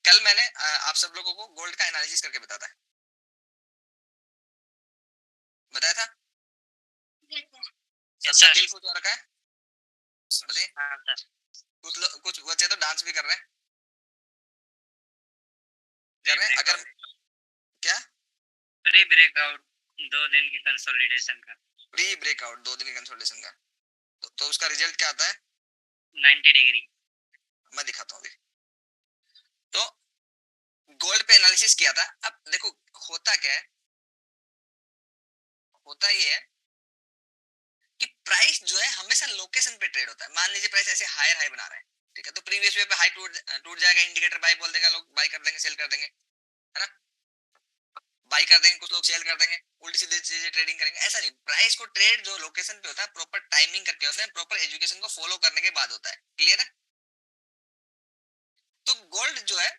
कल मैंने आप सब लोगों को गोल्ड का एनालिसिस करके बताया था। सबका दिल खुश हो रखा है। बताइए। कुछ लोग, कुछ बच्चे तो डांस भी कर रहे हैं। अगर क्या प्री ब्रेकआउट 2 दिन की कंसोलिडेशन का, प्री ब्रेकआउट 2 दिन की कंसोलिडेशन का, तो उसका रिजल्ट क्या आता है? 90 डिग्री। मैं दिखाता हूँ अभी। तो गोल्ड पे एनालिसिस किया था। अब देखो होता क्या है, होता ये है कि प्राइस जो है हमेशा लोकेशन पे ट्रेड होता है। मान लीजिए प्राइस ऐसे हायर हाई बना रहा है, ठीक है, तो प्रीवियस वे पे हाई टूट जाएगा, इंडिकेटर बाय बोल देगा, लोग बाय कर देंगे, सेल कर देंगे, है ना। बाय कर देंगे, कुछ लोग सेल कर देंगे, उल्टी सीधी चीजें ट्रेडिंग करेंगे। ऐसा नहीं, प्राइस को ट्रेड जो लोकेशन पे होता है प्रॉपर टाइमिंग करके होता है, प्रॉपर एजुकेशन को फॉलो करने के बाद होता है। क्लियर है? तो गोल्ड जो है,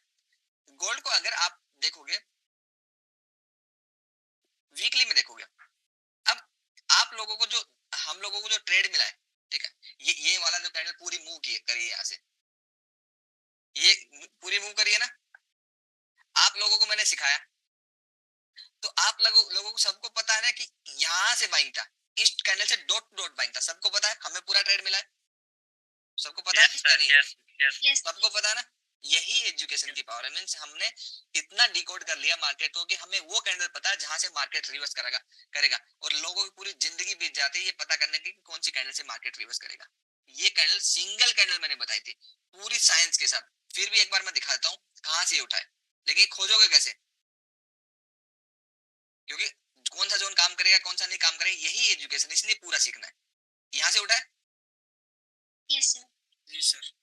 गोल्ड को अगर आप देखोगे वीकली में देखोगे, अब आप लोगों को जो, हम लोगों को जो ट्रेड मिला है, ठीक है, ये वाला जो कैंडल पूरी मूव की करी है, यहाँ से ये पूरी मूव करी है ना, आप लोगों को मैंने सिखाया, तो आप लोगों को सबको पता है ना कि यहाँ से बाइंग था, इस कैंडल से डॉट टू डॉट बाइंग था, सबको पता है, हमें पूरा ट्रेड मिला है, सबको पता है क्या नहीं? सबको पता है ना। यही एजुकेशन की पावर है। मींस हमने इतना डिकोड कर लिया मार्केट को कि हमें वो कैंडल पता है जहां से मार्केट रिवर्स करेगा, और लोगों की पूरी जिंदगी बीत जाती है ये पता करने की कौन सी कैंडल से मार्केट रिवर्स करेगा। ये कैंडल, सिंगल कैंडल मैंने बताई थी पूरी साइंस के साथ। फिर भी एक बार मैं दिखाता हूँ कहां से उठा है, लेकिन खोजोगे कैसे? क्योंकि कौन सा जोन काम करेगा, कौन सा नहीं काम करेगा, यही एजुकेशन, इसलिए पूरा सीखना है। यहाँ से उठा है। Yes sir. जी सर।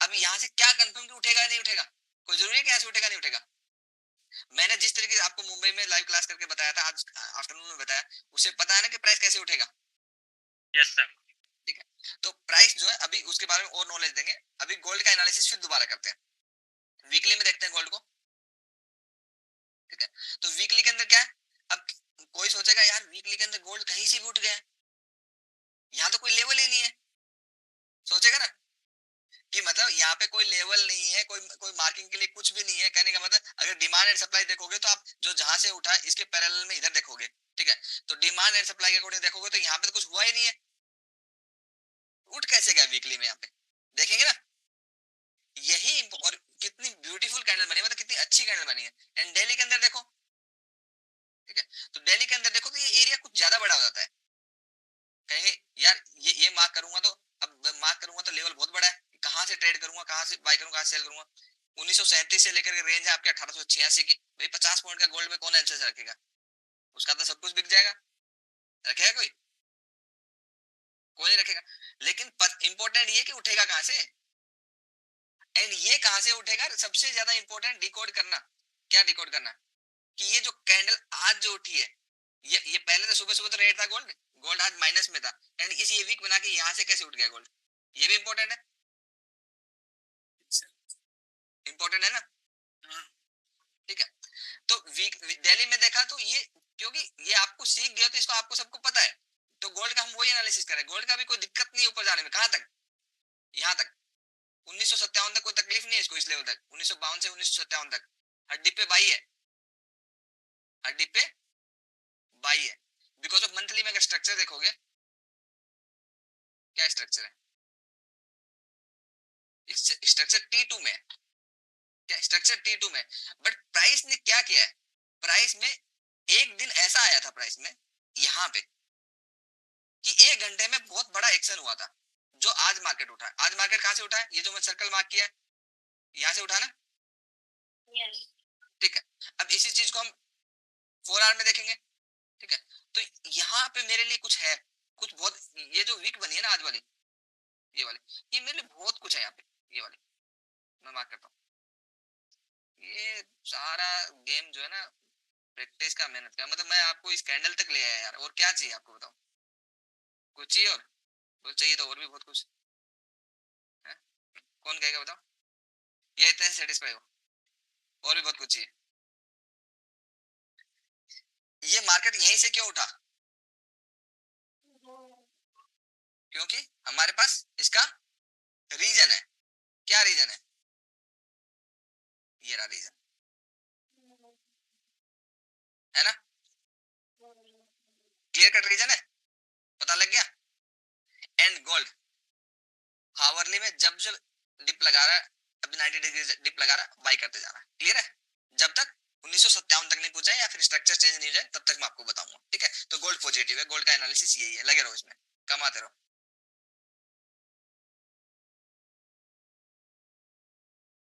अब यहाँ से क्या कंफर्म कि उठेगा नहीं उठेगा? कोई जरूरी है कि यहाँ से उठेगा नहीं उठेगा? मैंने जिस तरीके से आपको मुंबई में लाइव क्लास करके बताया था, आज आफ्टरनून में बताया, उससे पता है ना कि प्राइस कैसे उठेगा। Yes sir. ठीक है, तो प्राइस जो है, अभी उसके बारे में और नॉलेज देंगे। अभी गोल्ड का एनालिसिस फिर दोबारा करते हैं, वीकली में देखते हैं गोल्ड को। ठीक है, तो वीकली के अंदर क्या है? अब कोई सोचेगा यार वीकली के अंदर गोल्ड कहीं से भी उठ गया है, यहाँ तो कोई लेवल ही नहीं है, सोचेगा ना कि मतलब यहाँ पे कोई लेवल नहीं है, कोई कोई मार्किंग के लिए कुछ भी नहीं है। कहने का मतलब अगर डिमांड एंड सप्लाई देखोगे तो आप जो जहां से उठा है इसके पैरेलल में इधर देखोगे, ठीक है, तो डिमांड एंड सप्लाई के अकॉर्डिंग देखोगे तो यहाँ पे तो कुछ हुआ ही नहीं है, उठ कैसे गया वीकली में? यहाँ पे देखेंगे ना, यही और कितनी ब्यूटीफुल कैंडल बनी है, मतलब कितनी अच्छी कैंडल बनी है। एंड दिल्ली के अंदर देखो, ठीक है, तो दिल्ली के अंदर देखो तो ये एरिया कुछ ज्यादा बड़ा हो जाता है। कहेंगे यार ये मार्क करूंगा तो, अब मार्क करूंगा तो लेवल बहुत बड़ा है, कहां से ट्रेड करूंगा, कहां से बाय करूंगा, कहां से सेल करूंगा। 1937 से लेकर के रेंज है आपके 1886 की। भाई 50 पॉइंट का गोल्ड में कौन एलसीएस रखेगा? उसका तो सब कुछ बिक जाएगा। रखेगा कोई? कोई नहीं रखेगा। लेकिन इंपॉर्टेंट ये कि उठेगा कहां से, एंड ये कहां से उठेगा, सबसे ज्यादा इंपॉर्टेंट डिकोड करना। क्या डिकोड करना? कि ये जो कैंडल आज जो उठी है, ये पहले तो सुबह सुबह तो रेड था गोल्ड, गोल्ड आज माइनस में था, एंड इस ये वीक बना के यहाँ से कैसे उठ गया गोल्ड, ये भी इंपॉर्टेंट है। इंपॉर्टेंट है ना? ठीक है, तो वीक दिल्ली में देखा तो ये, क्योंकि ये आपको सीख गया तो इसको आपको सबको पता है, तो गोल्ड का हम वही एनालिसिस करें। गोल्ड का भी कोई दिक्कत नहीं ऊपर जाने में, कहां तक? यहाँ तक। 1957 तक कोई तकलीफ नहीं है इसको, इस लेवल तक 1952 से 1957 तक हड्डी पे बाई है, हड्डी पे बाई है। बिकॉज ऑफ मंथली में अगर स्ट्रक्चर देखोगे, क्या स्ट्रक्चर है? स्ट्रक्चर T2 में है। क्या स्ट्रक्चर T2 में? बट प्राइस ने क्या किया है, प्राइस में एक दिन ऐसा आया था प्राइस में यहाँ पे कि 1 घंटे में बहुत बड़ा एक्शन हुआ था, जो आज मार्केट उठा है। आज मार्केट कहां से उठा है? ये जो मैं सर्कल मार्क किया है, यहाँ से उठा ना। yes. ठीक है, अब इसी चीज को हम 4 आवर में देखेंगे। ठीक है, तो यहाँ पे मेरे लिए कुछ है, कुछ बहुत, ये जो वीक बनी है ना आज वाली, ये वाली, ये मेरे लिए बहुत कुछ है यहाँ पे। ये वाली मैं मार्क करता हूँ। ये सारा गेम जो है ना, प्रैक्टिस का, मेहनत का, मतलब मैं आपको इस कैंडल तक ले आया यार, और क्या चाहिए आपको बताओ? कुछ चाहिए और? तो चाहिए तो और भी बहुत कुछ है। कौन कहेगा बताओ? या इतने से सेटिस्फाई हो? और भी बहुत कुछ चाहिए। ये मार्केट यहीं से क्यों उठा? क्योंकि हमारे पास इसका रीजन है। क्या रीजन है? ये मेरा रीजन, है ना? क्लियर कट रीजन है, पता लग गया। एंड गोल्ड हावरली में जब जब डिप लगा रहा है, अभी 90 डिग्री डिप लगा रहा है, बाई करते जाना। क्लियर है? जब तक 1957 तक नहीं पूछा या फिर स्ट्रक्चर चेंज नहीं हो जाए तब तक मैं आपको बताऊंगा। ठीक है, तो गोल्ड पॉजिटिव है, गोल्ड का एनालिसिस यही है, लगे रहो इसमें, कमाते रहो।